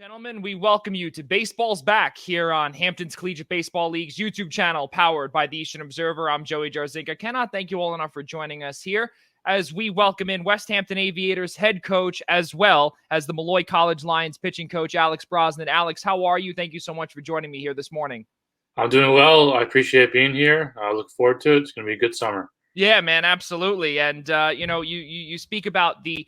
Gentlemen, we welcome you to Baseball's Back here on Hampton's Collegiate Baseball League's YouTube channel, powered by the Eastern Observer. I'm Joey Jarzynka. Cannot thank you all enough for joining us here as we welcome in Westhampton Aviators head coach as well as the Molloy College Lions pitching coach, Alex Brosnan. Alex, how are you? Thank you so much for joining me here this morning. I'm doing well. I appreciate being here. I look forward to it. It's going to be a good summer. Yeah, man, absolutely. And, you speak about the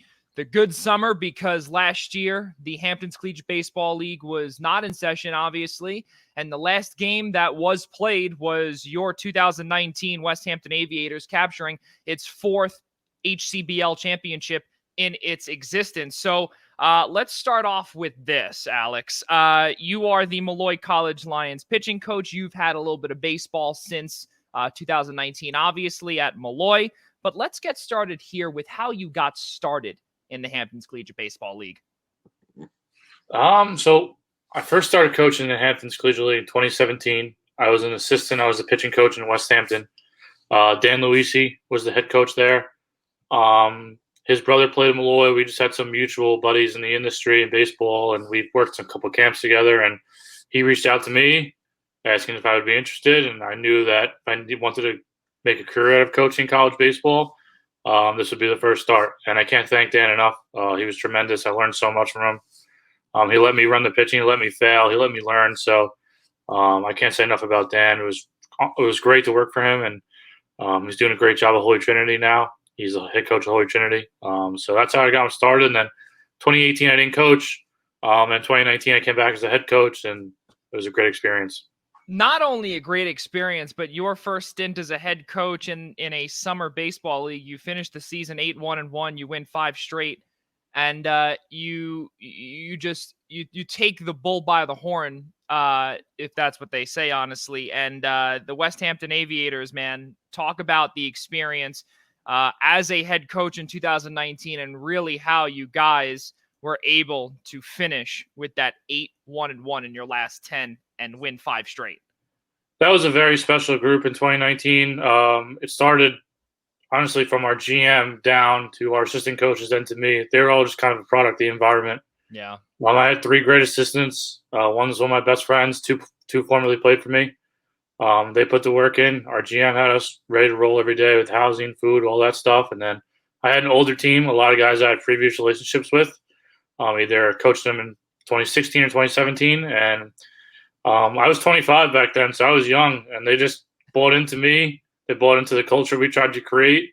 good summer because last year the Hampton's Collegiate Baseball League was not in session, obviously. And the last game that was played was your 2019 Westhampton Aviators capturing its fourth HCBL championship in its existence. So let's start off with this, Alex. You are the Molloy College Lions pitching coach. You've had a little bit of baseball since 2019, obviously, at Molloy. But let's get started here with how you got started in the Hampton's Collegiate Baseball League. So I first started coaching in the Hampton's Collegiate League in 2017. I was an assistant. I was the pitching coach in Westhampton. Dan Luisi was the head coach there. His brother played at Molloy. We just had some mutual buddies in the industry in baseball, and we worked a couple camps together. And he reached out to me asking if I would be interested, and I knew that if I wanted to make a career out of coaching college baseball, this would be the first start. And I can't thank Dan enough. He was tremendous. I learned so much from him. He let me run the pitching. He let me fail. He let me learn. So I can't say enough about Dan. It was great to work for him, and he's doing a great job at Holy Trinity now. He's a head coach at Holy Trinity. So that's how I got him started. And then 2018, I didn't coach. And 2019, I came back as a head coach, and it was a great experience. Not only a great experience, but your first stint as a head coach in a summer baseball league, you finished the season 8-1-1. You win 5 straight, and you take the bull by the horn, if that's what they say, honestly. And the Westhampton Aviators, man, talk about the experience as a head coach in 2019, and really how you guys were able to finish with that 8-1-1 in your last 10 and win 5 straight. That was a very special group in 2019. It started, honestly, from our GM down to our assistant coaches, then to me. They were all just kind of a product of the environment. Yeah. I had 3 great assistants. One was one of my best friends. Two formerly played for me. They put the work in. Our GM had us ready to roll every day with housing, food, all that stuff. And then I had an older team, a lot of guys I had previous relationships with. Either coached them in 2016 or 2017. And I was 25 back then, so I was young. And they just bought into me. They bought into the culture we tried to create.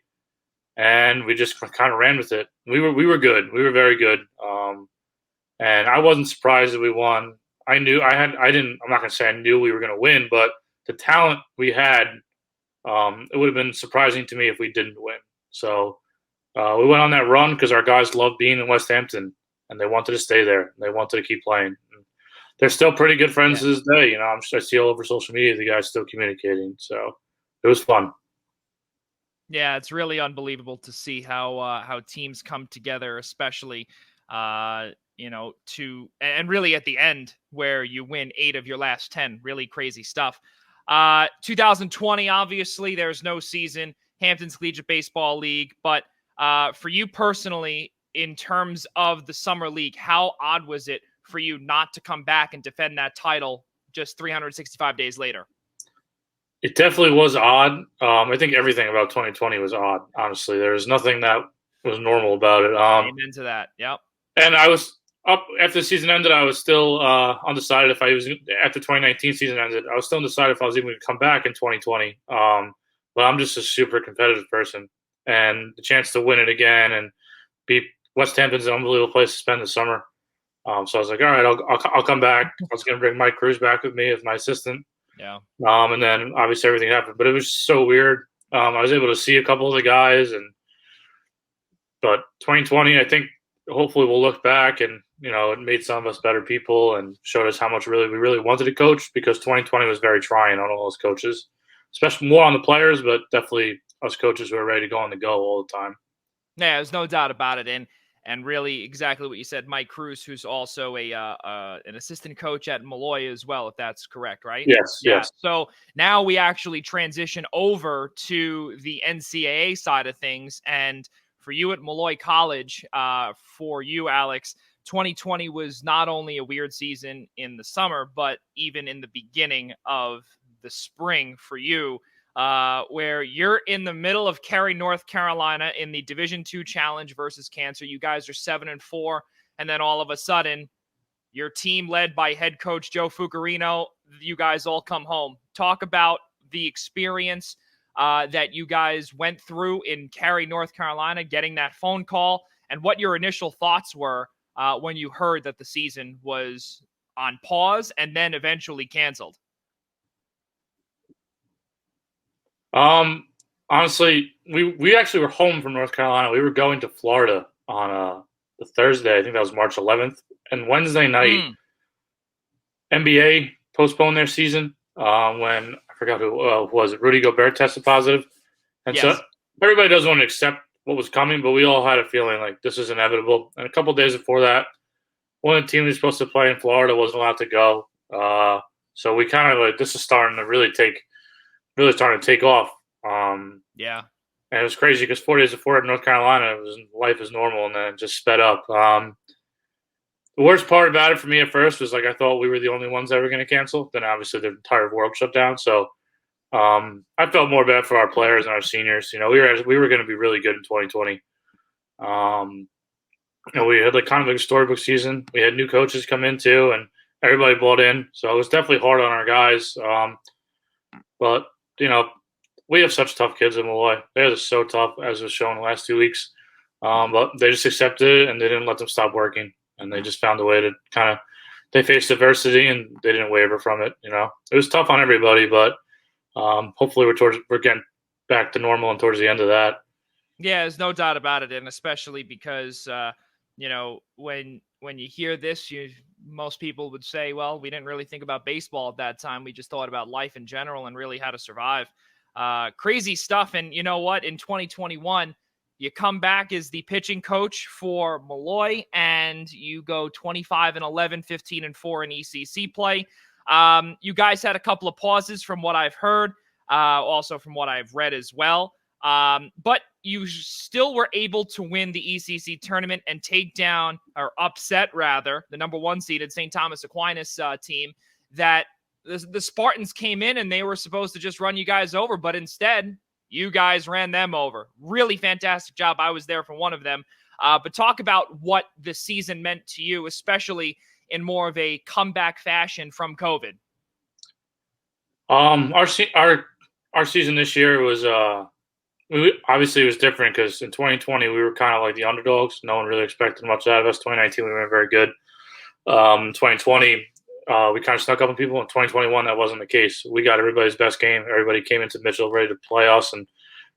And we just kind of ran with it. We were good. We were very good. And I wasn't surprised that we won. I'm not going to say I knew we were going to win, but the talent we had, it would have been surprising to me if we didn't win. So we went on that run because our guys loved being in Westhampton, and they wanted to stay there. They wanted to keep playing. And they're still pretty good friends to this day. I see all over social media the guys still communicating. So it was fun. Yeah, it's really unbelievable to see how teams come together, especially and really at the end where you win 8 of your last 10. Really crazy stuff. 2020, obviously, there's no season, Hampton's Collegiate Baseball League. But for you personally, in terms of the summer league, how odd was it for you not to come back and defend that title just 365 days later? It definitely was odd. I think everything about 2020 was odd, honestly. There was nothing that was normal about it. Amen to that. Yep. And I was up after the season ended. I was still undecided if I was after 2019 season ended. I was still undecided if I was even going to come back in 2020. But I'm just a super competitive person, and the chance to win it again and beat Westhampton's an unbelievable place to spend the summer. So I was like, all right, I'll come back. I was going to bring Mike Cruz back with me as my assistant. Yeah. And then obviously everything happened, but it was so weird. I was able to see a couple of the guys, but 2020, I think hopefully we'll look back and, it made some of us better people and showed us how much we really wanted to coach, because 2020 was very trying on all those coaches, especially more on the players, but definitely us coaches who are ready to go on the go all the time. Yeah, there's no doubt about it. And really exactly what you said, Mike Cruz, who's also an assistant coach at Molloy as well, if that's correct, right? Yes. So now we actually transition over to the NCAA side of things. And for you at Molloy College, for you, Alex, 2020 was not only a weird season in the summer, but even in the beginning of the spring for you, where you're in the middle of Cary, North Carolina in the Division II Challenge versus Cancer. You guys are 7-4, and then all of a sudden, your team led by head coach Joe Fucarino, you guys all come home. Talk about the experience that you guys went through in Cary, North Carolina, getting that phone call, and what your initial thoughts were when you heard that the season was on pause and then eventually canceled. Honestly, we actually were home from North Carolina. We were going to Florida on the Thursday. I think that was March 11th. And Wednesday night, NBA postponed their season when I forgot who was it. Rudy Gobert tested positive. And Yes. so everybody doesn't want to accept what was coming, but we all had a feeling like this is inevitable. And a couple of days before that, one of the teams we were supposed to play in Florida wasn't allowed to go. So we kind of like, this is starting to take off. Yeah. And it was crazy because 4 days before in North Carolina, it was life is normal, and then it just sped up. The worst part about it for me at first was like I thought we were the only ones that were going to cancel. Then obviously the entire world shut down. So I felt more bad for our players and our seniors. You know, we were going to be really good in 2020. You know, we had like kind of like a storybook season. We had new coaches come in too, and everybody bought in. So it was definitely hard on our guys. But you know, we have such tough kids in Malloy. They're just so tough, as was shown the last 2 weeks. But they just accepted it, and they didn't let them stop working. And they just found a way to kind of – they faced adversity, and they didn't waver from it, you know. It was tough on everybody, but hopefully we're getting back to normal and towards the end of that. Yeah, there's no doubt about it, and especially because, you know, when you hear this, most people would say, well, we didn't really think about baseball at that time. We just thought about life in general and really how to survive. Crazy stuff. And you know what? In 2021, you come back as the pitching coach for Malloy, and you go 25-11, 15-4 in ECC play. You guys had a couple of pauses from what I've heard, also from what I've read as well. But you still were able to win the ECC tournament and take down, or upset rather, the number 1 seeded St. Thomas Aquinas team that the Spartans came in and they were supposed to just run you guys over, but instead you guys ran them over. Really fantastic job. I was there for one of them. But talk about what the season meant to you, especially in more of a comeback fashion from COVID. Our season this year was obviously it was different because in 2020 we were kind of like the underdogs. No one really expected much out of us. 2019 we went very good. 2020 we kind of snuck up on people. In 2021 that wasn't the case. We got everybody's best game. Everybody came into Mitchell ready to play us, and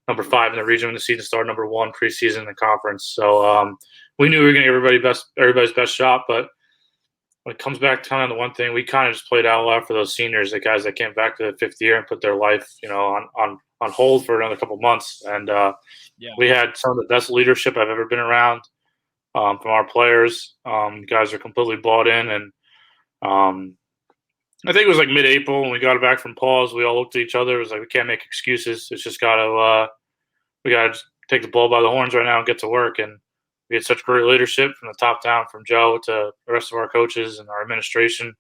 number 5 in the region when the season started, number 1 preseason in the conference. So we knew we were going to give everybody's best shot. But when it comes back to the one thing, we kind of just played out loud for those seniors, the guys that came back to the 5th year and put their life, you know, on hold for another couple months. And we had some of the best leadership I've ever been around from our players. You guys are completely bought in, and I think it was like mid-April when we got back from pause. We all looked at each other. It was like, we can't make excuses. It's just we got to take the bull by the horns right now and get to work. And we had such great leadership from the top down, from Joe to the rest of our coaches and our administration.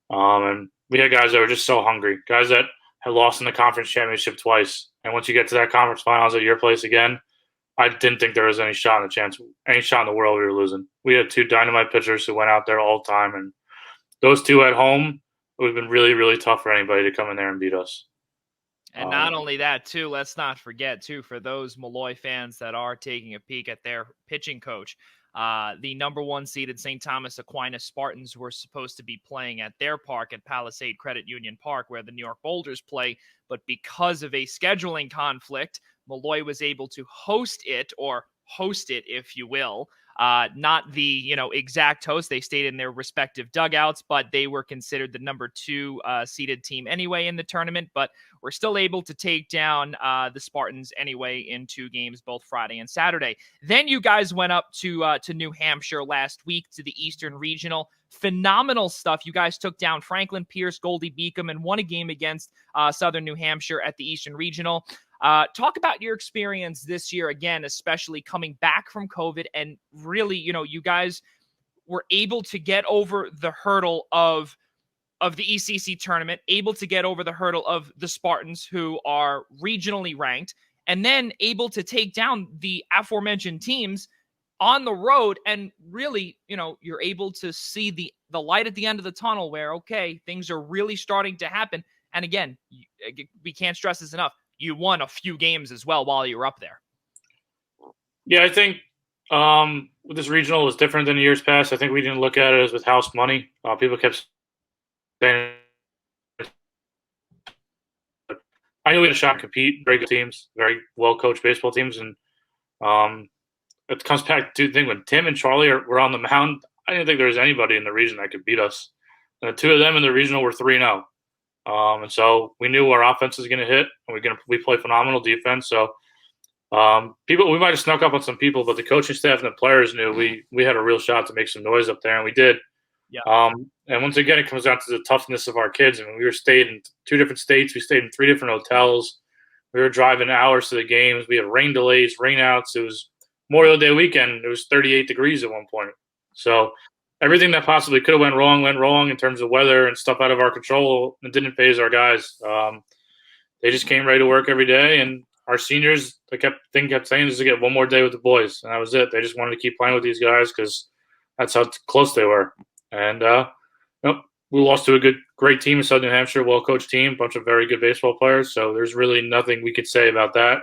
And we had guys that were just so hungry, guys that had lost in the conference championship twice. And once you get to that conference finals at your place again, I didn't think there was any shot in the world we were losing. We had 2 dynamite pitchers who went out there all the time, and those 2 at home, it would have been really, really tough for anybody to come in there and beat us. And not only that, too, let's not forget, too, for those Malloy fans that are taking a peek at their pitching coach, the number 1 seeded St. Thomas Aquinas Spartans were supposed to be playing at their park at Palisade Credit Union Park, where the New York Boulders play. But because of a scheduling conflict, Malloy was able to host it, if you will. Not the, exact host. They stayed in their respective dugouts, but they were considered the number 2 seeded team anyway in the tournament. But we're still able to take down the Spartans anyway in 2 games, both Friday and Saturday. Then you guys went up to New Hampshire last week to the Eastern Regional. Phenomenal stuff. You guys took down Franklin Pierce, Goldie Beacom, and won a game against Southern New Hampshire at the Eastern Regional. Talk about your experience this year, again, especially coming back from COVID, and really, you guys were able to get over the hurdle of the ECC tournament, able to get over the hurdle of the Spartans, who are regionally ranked, and then able to take down the aforementioned teams on the road. And really, you're able to see the light at the end of the tunnel where, okay, things are really starting to happen. And again, we can't stress this enough. You won a few games as well while you were up there. Yeah, I think this regional was different than years past. I think we didn't look at it as with house money. People kept saying, I knew we had a shot to compete. Very good teams, very well-coached baseball teams. And it comes back to the thing when Tim and Charlie were on the mound, I didn't think there was anybody in the region that could beat us. And the two of them in the regional were 3-0. And so we knew our offense was going to hit, and we play phenomenal defense. So we might have snuck up on some people, but the coaching staff and the players knew we had a real shot to make some noise up there, and we did. Yeah. And once again, it comes down to the toughness of our kids. I mean, we stayed in 2 different states. We stayed in 3 different hotels. We were driving hours to the games. We had rain delays, rainouts. It was Memorial Day weekend. It was 38 degrees at one point. So everything that possibly could have went wrong in terms of weather and stuff out of our control. It didn't phase our guys. They just came ready to work every day. And our seniors, kept saying is to get one more day with the boys. And that was it. They just wanted to keep playing with these guys because that's how close they were. And we lost to a great team in Southern New Hampshire, well-coached team, a bunch of very good baseball players. So there's really nothing we could say about that.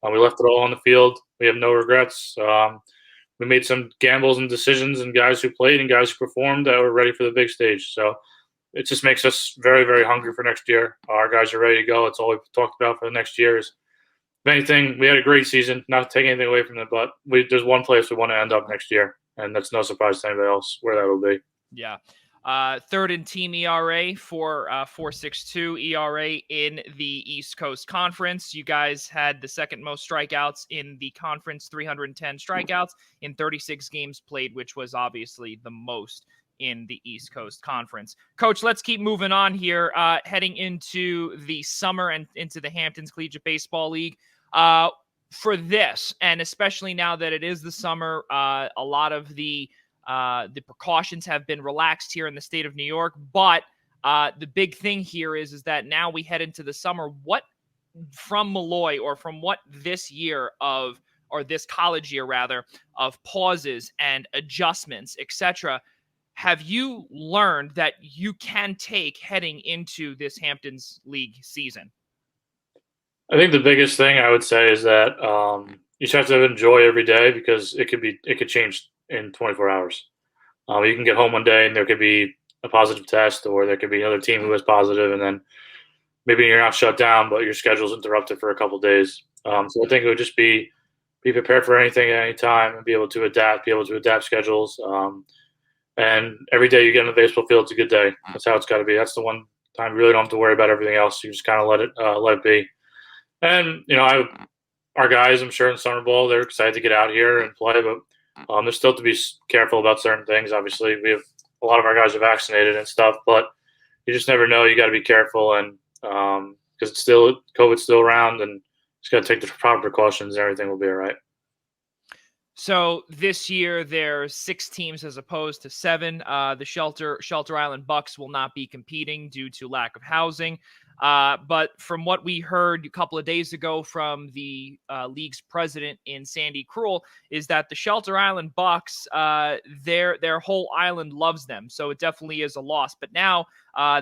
We left it all on the field. We have no regrets. We made some gambles and decisions, and guys who played and guys who performed that were ready for the big stage. So it just makes us very, very hungry for next year. Our guys are ready to go. It's all we've talked about for the next year. If anything, we had a great season. Not to take anything away from them, but there's one place we want to end up next year, and that's no surprise to anybody else where that will be. Yeah. Third in team ERA for 4.62 ERA in the East Coast Conference. You guys had the second most strikeouts in the conference, 310 strikeouts in 36 games played, which was obviously the most in the East Coast Conference. Coach, let's keep moving on here, heading into the summer and into the Hamptons Collegiate Baseball League. For this, and especially now that it is the summer, a lot of the precautions have been relaxed here in the state of New York, but the big thing here is that now we head into the summer. What from Malloy, or from what this year or this college year rather, of pauses and adjustments, etc., have you learned that you can take heading into this Hamptons League season? I think the biggest thing I would say is that you just have to enjoy every day, because it could change in 24 hours. You can get home one day and there could be a positive test, or there could be another team who is positive, and then maybe you're not shut down, but your schedule's interrupted for a couple of days. So I think it would just be prepared for anything at any time and be able to adapt schedules. And every day you get on the baseball field, it's a good day. That's how it's got to be. That's the one time you really don't have to worry about everything else. You just kind of let it be. And our guys, I'm sure in summer ball, they're excited to get out here and play, but there's still to be careful about certain things. Obviously, we have a lot of our guys are vaccinated and stuff, but you just never know. You got to be careful, and because COVID's still around, and just got to take the proper precautions. And everything will be all right. So this year there's 6 teams as opposed to 7. The Shelter Island Bucks will not be competing due to lack of housing. But from what we heard a couple of days ago from the league's president in Sandy Cruel, is that the Shelter Island Bucks, their whole island loves them. So it definitely is a loss. But now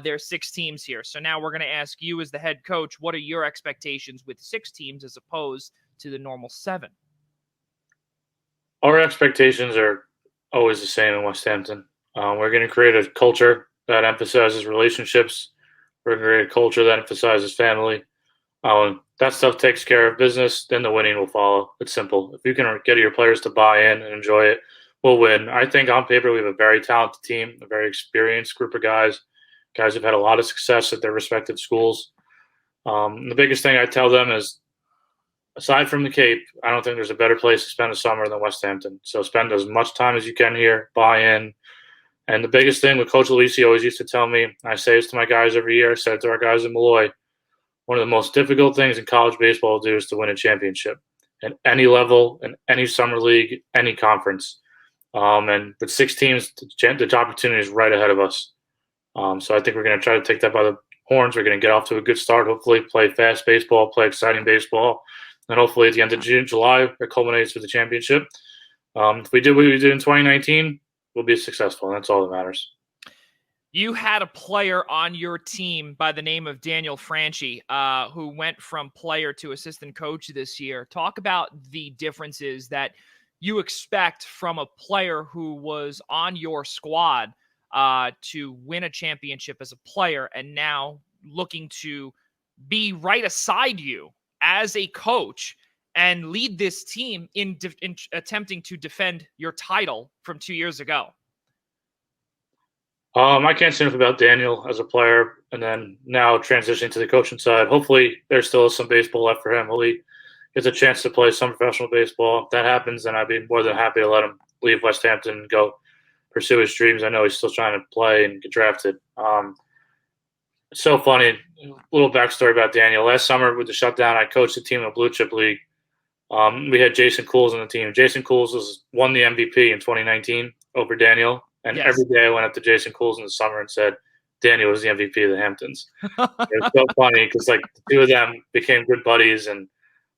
there's 6 teams here. So now we're going to ask you as the head coach, what are your expectations with 6 teams as opposed to the normal 7? Our expectations are always the same in Westhampton. We're going to create a culture that emphasizes relationships. We're going to create a culture that emphasizes family. That stuff takes care of business, then the winning will follow. It's simple. If you can get your players to buy in and enjoy it, we'll win. I think on paper we have a very talented team, a very experienced group of guys who've had a lot of success at their respective schools. The biggest thing I tell them is, aside from the Cape, I don't think there's a better place to spend a summer than Westhampton. So spend as much time as you can here, buy in. And the biggest thing with Coach Luisi always used to tell me, I say this to my guys every year, I said it to our guys in Malloy, one of the most difficult things in college baseball to do is to win a championship at any level, in any summer league, any conference. And with 6 teams, the opportunity is right ahead of us. So I think we're going to try to take that by the horns. We're going to get off to a good start, hopefully play fast baseball, play exciting baseball, and hopefully at the end of June, July, it culminates with the championship. If we did what we did in 2019, we'll be successful, and that's all that matters. You had a player on your team by the name of Daniel Franchi, who went from player to assistant coach this year. Talk about the differences that you expect from a player who was on your squad to win a championship as a player and now looking to be right aside you as a coach and lead this team in attempting to defend your title from 2 years ago. I can't say enough about Daniel as a player, and then now transitioning to the coaching side. Hopefully, there still is some baseball left for him. Hopefully, he gets a chance to play some professional baseball. If that happens, then I'd be more than happy to let him leave Westhampton and go pursue his dreams. I know he's still trying to play and get drafted. It's so funny. A little backstory about Daniel. Last summer with the shutdown, I coached a team in a blue chip league. We had Jason Cools on the team. Jason Cools won the MVP in 2019 over Daniel. And Yes. every day I went up to Jason Cools in the summer and said, Daniel was the MVP of the Hamptons. It was so funny because like the two of them became good buddies, and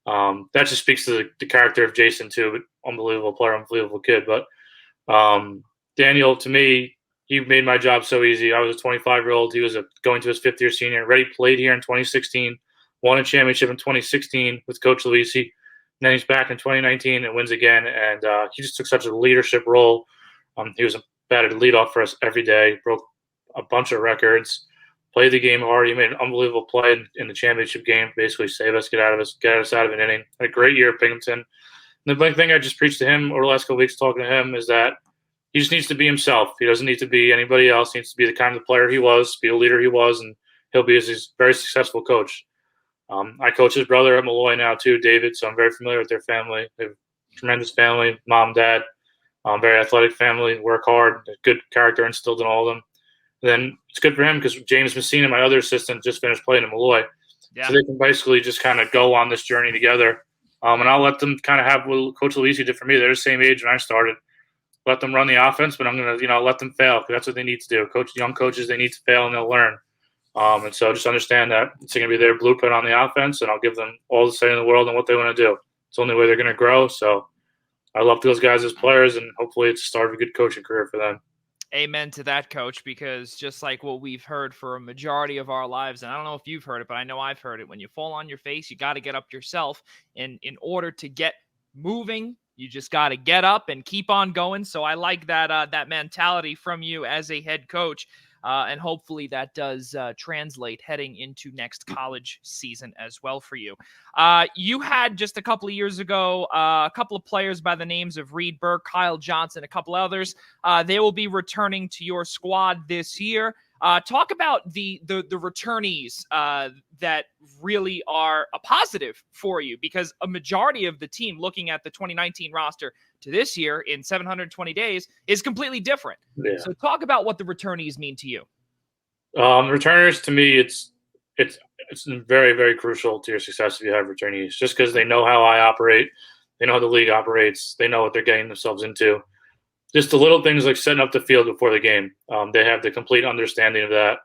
that just speaks to the character of Jason too. Unbelievable player, unbelievable kid. But Daniel, to me, he made my job so easy. I was a 25-year-old. He was going to his 5th-year senior. Already played here in 2016, won a championship in 2016 with Coach Luisi. And then he's back in 2019 and wins again. And he just took such a leadership role. He was batted leadoff for us every day, broke a bunch of records, played the game hard. He made an unbelievable play in the championship game, basically save us, get us out of an inning. Had a great year at Binghamton. And the big thing I just preached to him over the last couple of weeks talking to him is that he just needs to be himself. He doesn't need to be anybody else. He needs to be the kind of player he was, be the leader he was, and he'll be a very successful coach. I coach his brother at Malloy now too, David, so I'm very familiar with their family. They have a tremendous family, mom, dad. Very athletic family, work hard, good character instilled in all of them. And then it's good for him because James Messina, my other assistant, just finished playing in Malloy. Yeah. So they can basically just kind of go on this journey together. And I'll let them kind of have what Coach Luisi did for me. They're the same age when I started. Let them run the offense, but I'm going to, let them fail because that's what they need to do. Young coaches, they need to fail and they'll learn. And so just understand that it's going to be their blueprint on the offense, and I'll give them all the say in the world on what they want to do. It's the only way they're going to grow. So I love those guys as players, and hopefully it's the start of a good coaching career for them. Amen to that, Coach, because just like what we've heard for a majority of our lives, and I don't know if you've heard it, but I know I've heard it, when you fall on your face, you got to get up yourself. And in order to get moving, you just got to get up and keep on going. So I like that mentality from you as a head coach. And hopefully that does translate heading into next college season as well for you. You had just a couple of years ago, a couple of players by the names of Reed Burke, Kyle Johnson, a couple others. They will be returning to your squad this year. Talk about the returnees that really are a positive for you, because a majority of the team, looking at the 2019 roster to this year in 720 days, is completely different. Yeah. So talk about what the returnees mean to you. Returners, to me, it's very, very crucial to your success if you have returnees, just because they know how I operate. They know how the league operates. They know what they're getting themselves into. Just the little things like setting up the field before the game. They have the complete understanding of that.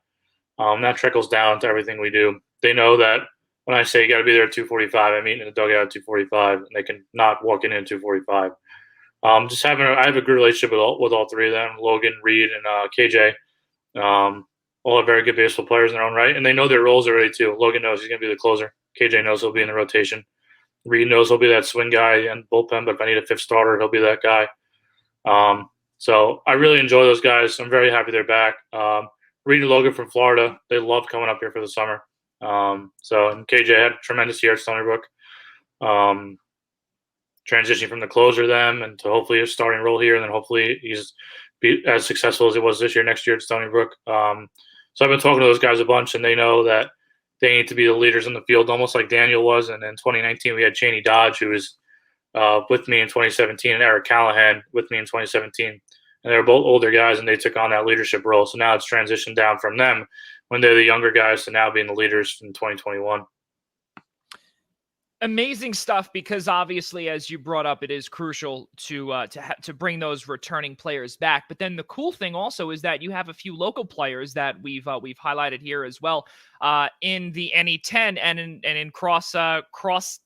That trickles down to everything we do. They know that when I say you got to be there at 2:45, I mean in the dugout at 2:45, and they can not walk in at 2:45. I have a good relationship with all three of them, Logan, Reed, and KJ. All are very good baseball players in their own right, and they know their roles already too. Logan knows he's going to be the closer. KJ knows he'll be in the rotation. Reed knows he'll be that swing guy and bullpen, but if I need a fifth starter, he'll be that guy. So I really enjoy those guys. I'm very happy they're back. Reed and Logan from Florida, they love coming up here for the summer. And KJ had a tremendous year at Stony Brook. Transitioning from the closer then and to hopefully a starting role here, and then hopefully he's be as successful as he was this year next year at Stony Brook. So I've been talking to those guys a bunch, and they know that they need to be the leaders in the field, almost like Daniel was. And in 2019, we had Cheney Dodge, who was with me in 2017, and Eric Callahan with me in 2017. And they were both older guys, and they took on that leadership role. So now it's transitioned down from them when they're the younger guys to now being the leaders in 2021. Amazing stuff, because obviously, as you brought up, it is crucial to bring those returning players back. But then the cool thing also is that you have a few local players that we've highlighted here as well, in the NE10 and in cross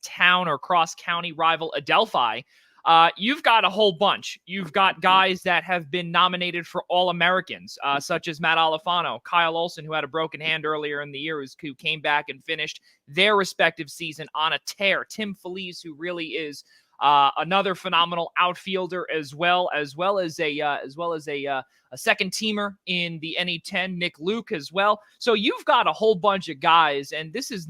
town or cross county rival Adelphi. You've got a whole bunch. You've got guys that have been nominated for All-Americans, such as Matt Alifano, Kyle Olson, who had a broken hand earlier in the year, who came back and finished their respective season on a tear. Tim Feliz, who really is another phenomenal outfielder, as well as a second teamer in the NE10, Nick Luke as well. So you've got a whole bunch of guys, and this is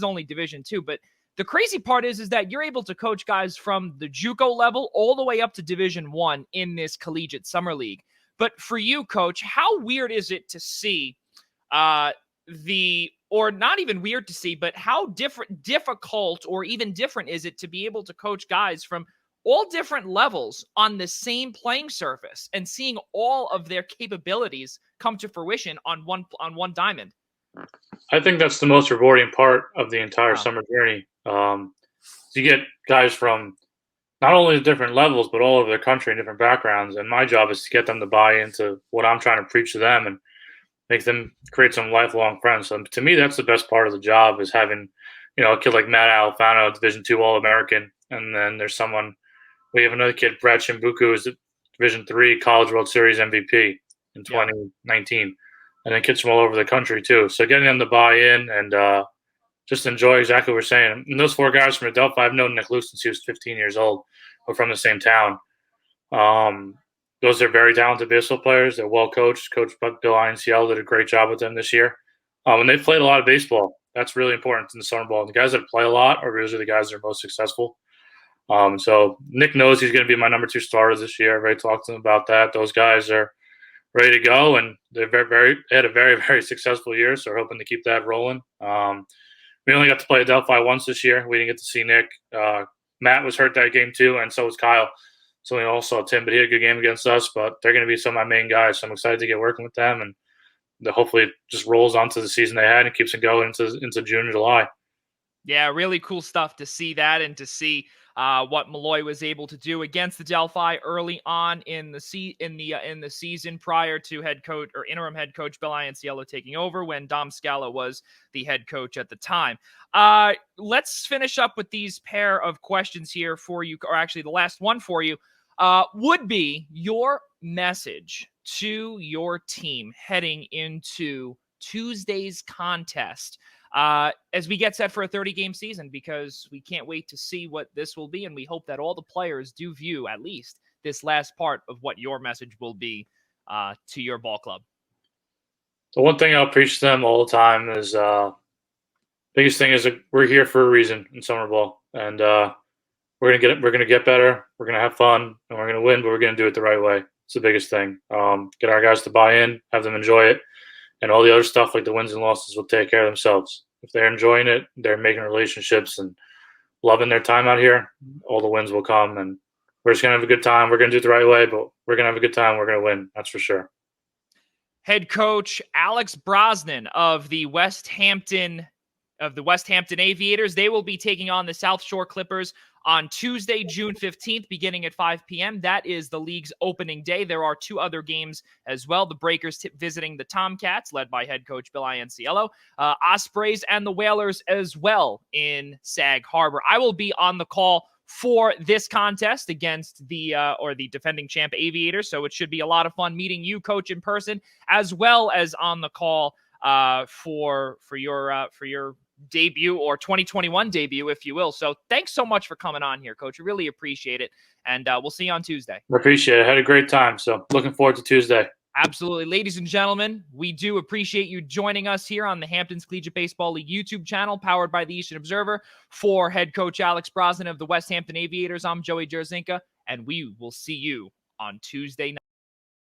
only Division II, but the crazy part is that you're able to coach guys from the JUCO level all the way up to Division I in this collegiate summer league. But for you, Coach, how weird is it to see or not even weird to see, but how difficult or even different is it to be able to coach guys from all different levels on the same playing surface and seeing all of their capabilities come to fruition on one diamond? I think that's the most rewarding part of the entire summer journey. You get guys from not only different levels, but all over the country and different backgrounds. And my job is to get them to buy into what I'm trying to preach to them and make them create some lifelong friends. So to me, that's the best part of the job, is having, a kid like Matt Alifano, Division II All-American. And then we have another kid, Brad Chimbuku, who's the Division III College World Series MVP in 2019. And then kids from all over the country too. So getting them to buy in and just enjoy exactly what we're saying. And those four guys from Adelphi, I've known Nick Luke since he was 15 years old. We're from the same town. Those are very talented baseball players. They're well coached. Coach Bill INCL did a great job with them this year. And they've played a lot of baseball. That's really important in the summer ball. The guys that play a lot are usually the guys that are most successful. So Nick knows he's going to be my number 2 starter this year. I've already talked to him about that. Those guys are ready to go, and they had a very, very successful year, so we're hoping to keep that rolling. We only got to play Adelphi once this year. We didn't get to see Nick. Matt was hurt that game too, and so was Kyle. So we all saw Tim, but he had a good game against us. But they're going to be some of my main guys, so I'm excited to get working with them, and hopefully it just rolls onto the season they had and keeps it going into June and July. Yeah, really cool stuff to see that, and to see what Malloy was able to do against the Delphi early on in the season, prior to head coach or interim head coach Bill Ianciello taking over when Dom Scala was the head coach at the time. Let's finish up with these pair of questions here for you, or actually the last one for you would be your message to your team heading into Tuesday's contest as we get set for a 30-game season, because we can't wait to see what this will be, and we hope that all the players do view at least this last part of what your message will be to your ball club. The one thing I'll preach to them all the time is biggest thing is that we're here for a reason in summer ball, and we're gonna get better, we're gonna have fun, and we're gonna win, but we're gonna do it the right way. It's the biggest thing. Get our guys to buy in, have them enjoy it. And all the other stuff like the wins and losses will take care of themselves. If they're enjoying it, they're making relationships and loving their time out here, all the wins will come. And we're just going to have a good time. We're going to do it the right way, but we're going to have a good time. We're going to win. That's for sure. Head coach Alex Brosnan of the Westhampton Aviators. They will be taking on the South Shore Clippers on Tuesday, June 15th, beginning at 5 p.m. That is the league's opening day. There are 2 other games as well. The Breakers visiting the Tomcats, led by head coach Bill Ianciello. Ospreys and the Whalers as well in Sag Harbor. I will be on the call for this contest against the defending champ Aviators, so it should be a lot of fun meeting you, coach, in person, as well as on the call for your debut, or 2021 debut, if you will. So thanks so much for coming on here, Coach. I really appreciate it. And we'll see you on Tuesday. I appreciate it. I had a great time. So looking forward to Tuesday. Absolutely. Ladies and gentlemen, we do appreciate you joining us here on the Hamptons Collegiate Baseball League YouTube channel, powered by the Eastern Observer. For head coach Alex Brosnan of the Westhampton Aviators, I'm Joey Jarzynka, and we will see you on Tuesday night.